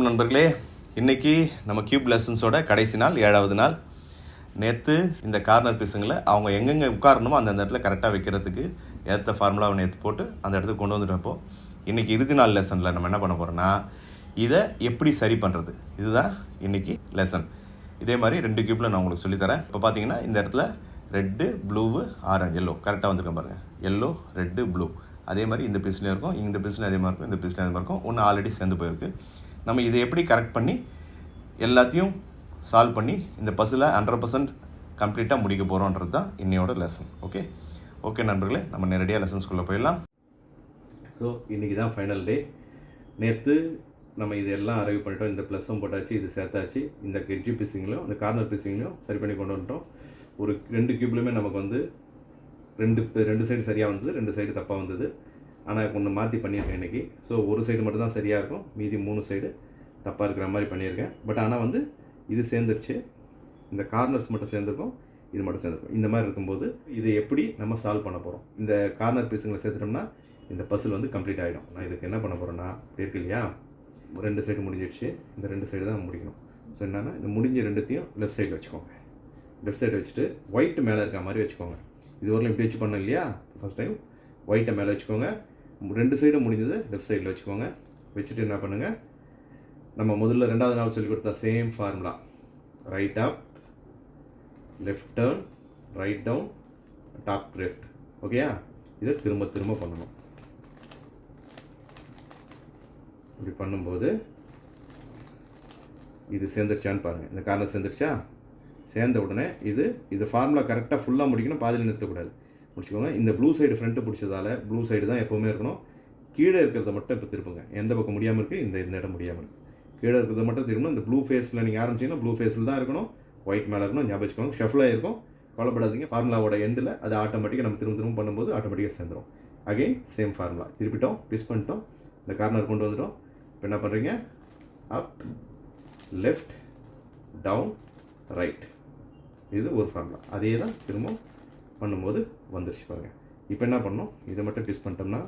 வணக்கம் நண்பர்களே. இன்றைக்கி நம்ம கியூப் லெசன்ஸோட கடைசி நாள், 7வது நாள். நேற்று இந்த கார்னர் பீஸுங்களை அவங்க எங்கெங்கே உட்காரணுமோ அந்த இடத்துல கரெக்டாக வைக்கிறதுக்கு ஏற்ற ஃபார்முலாவை நேற்று போட்டு அந்த இடத்துக்கு கொண்டு வந்துட்டப்போ இன்றைக்கி இறுதி நாள் லெசனில் நம்ம என்ன பண்ண போகிறோம்னா, இதை எப்படி சரி பண்ணுறது, இதுதான் இன்றைக்கி லெசன். இதே மாதிரி 2 கியூப்பில் நான் உங்களுக்கு சொல்லித்தரேன். இப்போ பார்த்தீங்கன்னா இந்த இடத்துல ரெட்டு, ப்ளூவு, ஆரஞ்சு, எல்லோ கரெக்டாக வந்துருக்கேன் பாருங்கள். எல்லோ, ரெட்டு, ப்ளூ அதே மாதிரி இந்த பீஸ்லேயும் இருக்கும், இந்த பீஸ்லையும் அதே மாதிரி இருக்கும், இந்த பீஸ்லையும் அதே மாதிரி இருக்கும். ஒன்று ஆல்ரெடி சேர்ந்து போயிருக்கு. நம்ம இதை எப்படி கரெக்ட் பண்ணி எல்லாத்தையும் சால்வ் பண்ணி இந்த பஸ்ஸில் 100% கம்ப்ளீட்டாக முடிக்க போகிறோன்றது தான் இன்னையோட லெசன். ஓகே நண்பர்களே, நம்ம நேரடியாக லெசன்ஸ்குள்ளே போயிடலாம். ஸோ இன்றைக்கி தான் ஃபைனல் டே. நேற்று நம்ம இதெல்லாம் அரைவ் பண்ணிட்டோம். இந்த ப்ளஸ்ஸும் போட்டாச்சு, இது சேர்த்தாச்சு. இந்த எட்ஜி பீஸிங்லையும் இந்த கார்னர் பீஸிங்லையும் சரி பண்ணி கொண்டு வந்துட்டோம். ஒரு 2 கியூப்லையுமே நமக்கு வந்து ரெண்டு சைடு சரியாக வந்தது, 2 சைடு தப்பாக வந்தது. ஆனால் ஒன்று மாற்றி பண்ணியிருக்கேன் இன்றைக்கி. ஸோ ஒரு சைடு மட்டும் தான் சரியாக இருக்கும், மீதி 3 சைடு தப்பாக இருக்கிற மாதிரி பண்ணியிருக்கேன். பட் ஆனால் வந்து இது சேர்ந்துருச்சு, இந்த கார்னர்ஸ் மட்டும் சேர்ந்துருக்கும், இது மட்டும் சேர்ந்துருக்கும். இந்த மாதிரி இருக்கும்போது இதை எப்படி நம்ம சால்வ் பண்ண போகிறோம்? இந்த கார்னர் பீஸுங்களை சேர்த்துட்டோம்னா இந்த பசில் வந்து கம்ப்ளீட் ஆகிடும். நான் இதுக்கு என்ன பண்ண போகிறேன்னா, இப்படி இருக்கு இல்லையா, 2 சைடு முடிஞ்சிடுச்சு, இந்த 2 சைடு தான் முடிக்கணும். ஸோ என்னென்னா, இந்த முடிஞ்ச 2த்தையும் லெஃப்ட் சைடு வச்சுக்கோங்க. லெஃப்ட் சைடு வச்சுட்டு ஒயிட் மேலே இருக்க மாதிரி வச்சுக்கோங்க. இது வரலாம் இப்படி வச்சு பண்ணோம் இல்லையா, ஃபஸ்ட் டைம் ஒயிட்டை மேலே வச்சுக்கோங்க. 2 சைடும் முடிஞ்சது லெஃப்ட் சைடில் வச்சுக்கோங்க. வச்சுட்டு என்ன பண்ணுங்கள், நம்ம முதல்ல 2வது நாள் சொல்லி கொடுத்தா same formula, right up, left turn, right down, top left. ஓகேயா? இதை திரும்ப திரும்ப பண்ணணும். இப்படி பண்ணும்போது இது சேர்ந்துருச்சான்னு பாருங்கள். இந்த கார்னர் சேர்ந்துருச்சா? சேர்ந்த உடனே இது ஃபார்முலா கரெக்டாக ஃபுல்லாக முடிக்கணும், பாதியில் நிறுத்தக்கூடாது. முடிச்சுக்கோங்க. இந்த ப்ளூ சைடு ஃப்ரண்ட்டு பிடிச்சதால ப்ளூ சைடு தான் எப்போவுமே இருக்கணும். கீழே இருக்கிறத மட்டும் இப்போ திருப்புங்க. எந்த பக்கம் முடியாமல் இருக்குது, இந்த இடம் முடியாமல் இருக்குது. கீழே இருக்கிறத மட்டும் திரும்பணும். இந்த ப்ளூ ஃபேஸில் நீங்கள் ஆரம்பிச்சிங்கன்னா ப்ளூ ஃபேஸில் தான் இருக்கணும், ஒயிட் மேலே இருக்கணும். ஞாபகம் வச்சுக்கோங்க. ஷஃபில் ஆகிருக்கும், கவலைப்படாதீங்க. ஃபார்முலாவோட எண்டில் அது ஆட்டோமேட்டிக்காக நம்ம திரும்ப பண்ணும்போது ஆட்டோமேட்டிக்காக சேர்ந்துடும். அகெயின் சேம் ஃபார்முலா திருப்பிட்டோம், ட்விஸ்ட் பண்ணிட்டோம், இந்த கார்னர் கொண்டு வந்துட்டோம். இப்போ என்ன பண்ணுறீங்க, அப், லெஃப்ட், டவுன், ரைட். இது ஒரு ஃபார்முலா. அதே தான் திரும்ப பண்ணும்போது வந்துருச்சு பாருங்கள். இப்போ என்ன பண்ணணும், இதை மட்டும் ட்விஸ்ட் பண்ணிட்டோம்னா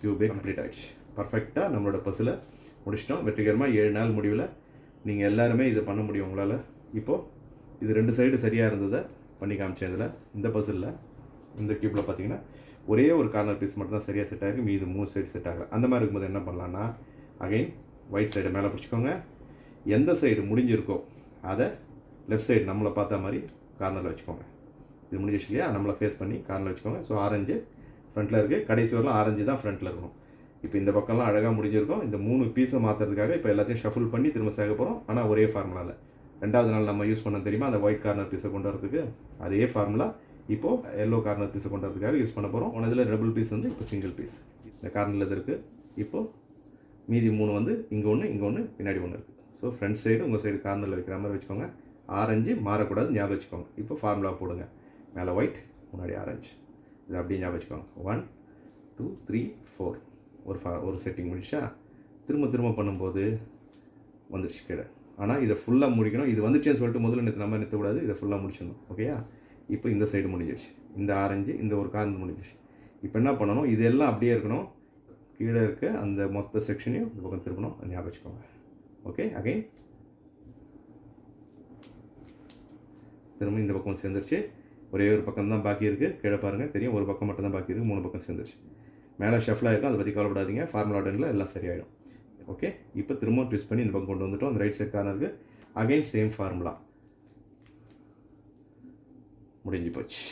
கியூபே கம்ப்ளீட் ஆகிடுச்சு. பர்ஃபெக்டாக நம்மளோட பஸ்ஸில் முடிச்சிட்டோம். வெற்றிகரமாக 7 நாள் முடிவில் நீங்கள் எல்லாருமே இதை பண்ண முடியும் உங்களால். இப்போது இது 2 சைடு சரியாக இருந்ததை பண்ணி காமிச்சேன். இதில் இந்த பஸ்ஸில் இந்த கியூப்பில் பார்த்தீங்கன்னா ஒரே ஒரு கார்னர் பீஸ் மட்டும் தான் சரியாக செட் ஆகிருக்கு, மீது 3 சைடு செட் ஆகலை. அந்த மாதிரி இருக்கும்போது என்ன பண்ணலான்னா, அகைன் ஒயிட் சைடை மேலே பிடிச்சிக்கோங்க. எந்த சைடு முடிஞ்சிருக்கோ அதை லெஃப்ட் சைடு நம்மளை பார்த்த மாதிரி கார்னரில் வச்சுக்கோங்க. இது முடிஞ்சிச்சு இல்லையா, நம்மளை ஃபேஸ் பண்ணி கார்னரில் வச்சுக்கோங்க. ஸோ ஆரஞ்சு ஃப்ரண்ட்டில் இருக்குது, கடைசி வரலாம் ஆரஞ்சு தான் ஃப்ரண்ட்டில் இருக்கணும். இப்போ இந்த பக்கம்லாம் அழகாக முடிஞ்சிருக்கும். இந்த 3 பீஸை மாற்றுறதுக்காக இப்போ எல்லாத்தையும் ஷஃபில் பண்ணி திரும்ப சேர்க்க போகிறோம். ஆனால் ஒரே ஃபார்முலாவில் 2வது நாள் நம்ம யூஸ் பண்ண தெரியுமா, அந்த ஒயிட் கார்னர் பீஸை கொண்டு வரதுக்கு அதே ஃபார்முலா இப்போது எல்லோ கார்னர் பீஸை கொண்டு வரதுக்காக யூஸ் பண்ண போகிறோம். ஒன்று இதில் டபுள் பீஸ் வந்து இப்போ சிங்கிள் பீஸ். இந்த கார்னரில் இது இருக்குது. இப்போது மீதி 3 வந்து இங்கே ஒன்று பின்னாடி ஒன்று இருக்குது. ஸோ ஃப்ரண்ட் சைடு உங்கள் சைடு கார்னரில் வைக்கிற மாதிரி வச்சுக்கோங்க. ஆரஞ்சு மாறக்கூடாது, ஞாபகம் வச்சுக்கோங்க. இப்போ ஃபார்முலா போடுங்க. மேலே ஒயிட், முன்னாடி ஆரஞ்சு. இது அப்படியே ஞாபகம் வச்சுக்கோங்க. 1 2 3 4 ஒரு செட்டிங் முடிச்சா திரும்ப பண்ணும்போது வந்துடுச்சு கீழே. ஆனால் இதை ஃபுல்லாக முடிக்கணும். இது வந்துச்சுன்னு சொல்லிட்டு முதல்ல நம்ம நிறுத்தக்கூடாது, இதை ஃபுல்லாக முடிச்சிடணும். ஓகேயா? இப்போ இந்த சைடு முடிஞ்சிடுச்சு, இந்த ஆரஞ்சு இந்த ஒரு கார்னர் முடிஞ்சிடுச்சு. இப்போ என்ன பண்ணணும், இதெல்லாம் அப்படியே இருக்கணும். கீழே இருக்க அந்த மொத்த செக்ஷனையும் இந்த பக்கம் திருப்பணும், ஞாபகம் வச்சுக்கோங்க. ஓகே, அகைன் திரும்ப இந்த பக்கம் சேர்ந்துருச்சு. ஒரே ஒரு பக்கம் தான் பாக்கி இருக்குது. கீழே பாருங்கள் தெரியும், ஒரு பக்கம் மட்டும் தான் பாக்கி இருக்குது, 3 பக்கம் சேர்ந்துருச்சு. மேலே ஷஃபில் ஆகிருக்கும், அதை பற்றி கவலைப்படாதீங்க. ஃபார்முலா டென்னில் எல்லாம் சரியாயிடும். ஓகே, இப்போ திரும்ப ட்விஸ்ட் பண்ணி இந்த பக்கம் கொண்டு வந்துட்டோம். அந்த ரைட் சைட் கார்னருக்கு அகைன் சேம் ஃபார்முலா. முடிஞ்சு போச்சு.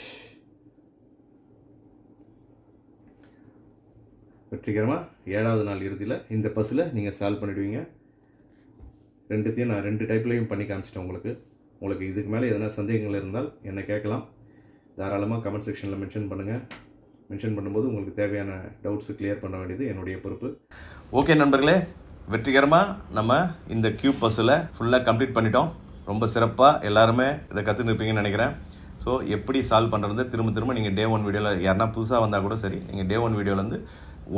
வெற்றிகரமாக 7வது நாள் இறுதியில் இந்த பஸ்ஸில் நீங்கள் சால்வ் பண்ணிவிடுவீங்க. 2த்தையும் நான் 2 டைப்லையும் பண்ணி காமிச்சிட்டேன் உங்களுக்கு இதுக்கு மேலே எதனா சந்தேகங்கள் இருந்தால் என்னை கேட்கலாம். தாராளமாக கமெண்ட் செக்ஷனில் மென்ஷன் பண்ணுங்கள். மென்ஷன் பண்ணும்போது உங்களுக்கு தேவையான டவுட்ஸு கிளியர் பண்ண வேண்டியது என்னுடைய பொறுப்பு. ஓகே நண்பர்களே, வெற்றிகரமாக நம்ம இந்த கியூப் பஸ்ஸில் ஃபுல்லாக கம்ப்ளீட் பண்ணிட்டோம். ரொம்ப சிறப்பாக எல்லாருமே இதை கற்றுன்னு நினைக்கிறேன். ஸோ எப்படி சால்வ் பண்ணுறது திரும்ப நீங்கள் டே 1 வீடியோவில் யாருன்னா புதுசாக வந்தால் கூட சரி, நீங்கள் டே 1 வீடியோவில்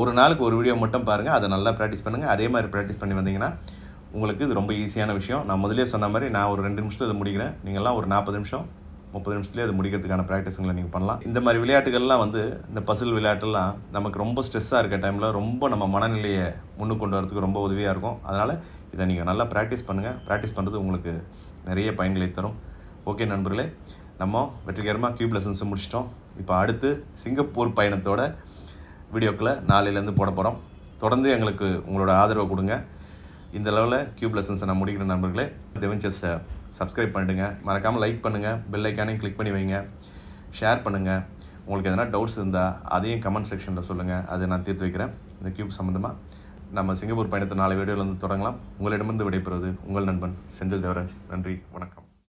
ஒரு நாளுக்கு ஒரு வீடியோ மட்டும் பாருங்கள். அதை நல்லா ப்ராக்டிஸ் பண்ணுங்கள். அதே மாதிரி ப்ராக்டிஸ் பண்ணி வந்தீங்கன்னா உங்களுக்கு இது ரொம்ப ஈஸியான விஷயம். நான் முதலே சொன்ன மாதிரி நான் ஒரு 2 நிமிஷத்தில் இதை முடிக்கிறேன். நீங்கள்லாம் ஒரு 40 நிமிஷம் 30 நிமிஷத்துலேயே அது முடிக்கிறதுக்கான ப்ராக்டிஸுங்களை நீங்கள் பண்ணலாம். இந்த மாதிரி விளையாட்டுகள்லாம் வந்து இந்த பசில் விளையாட்டுலாம் நமக்கு ரொம்ப ஸ்ட்ரெஸ்ஸாக இருக்க டைமில் ரொம்ப நம்ம மனநிலையை முன்னுக்கு கொண்டு வரதுக்கு ரொம்ப உதவியாக இருக்கும். அதனால் இதை நீங்கள் நல்லா ப்ராக்டிஸ் பண்ணுங்கள். ப்ராக்டிஸ் பண்ணுறது உங்களுக்கு நிறைய பயன்களை தரும். ஓகே நண்பர்களே, நம்ம வெற்றிகரமாக கியூப் லெசன்ஸை முடிச்சிட்டோம். இப்போ அடுத்து சிங்கப்பூர் பயணத்தோட வீடியோக்களை நாளையிலேருந்து போட போகிறோம். தொடர்ந்து எங்களுக்கு உங்களோட ஆதரவை கொடுங்க. இந்த லெவலில் கியூப் லெசன்ஸை நான் முடிக்கிற நண்பர்களே, டெவென்ச்சர்ஸை சப்ஸ்கிரைப் பண்ணிடுங்க. மறக்காமல் லைக் பண்ணுங்கள், பெல் ஐக்கானையும் கிளிக் பண்ணி வைங்க, ஷேர் பண்ணுங்கள். உங்களுக்கு எதனா டவுட்ஸ் இருந்தால் அதையும் கமெண்ட் செக்ஷனில் சொல்லுங்கள், அதை நான் தீர்த்து வைக்கிறேன். இந்த கியூப் சம்மந்தமாக நம்ம சிங்கப்பூர் பயணத்தை நாளை வீடியோவில் வந்து தொடங்கலாம். உங்களிடமிருந்து விடைபெறுவது உங்கள் நண்பன் செந்தில் தேவராஜ். நன்றி, வணக்கம்.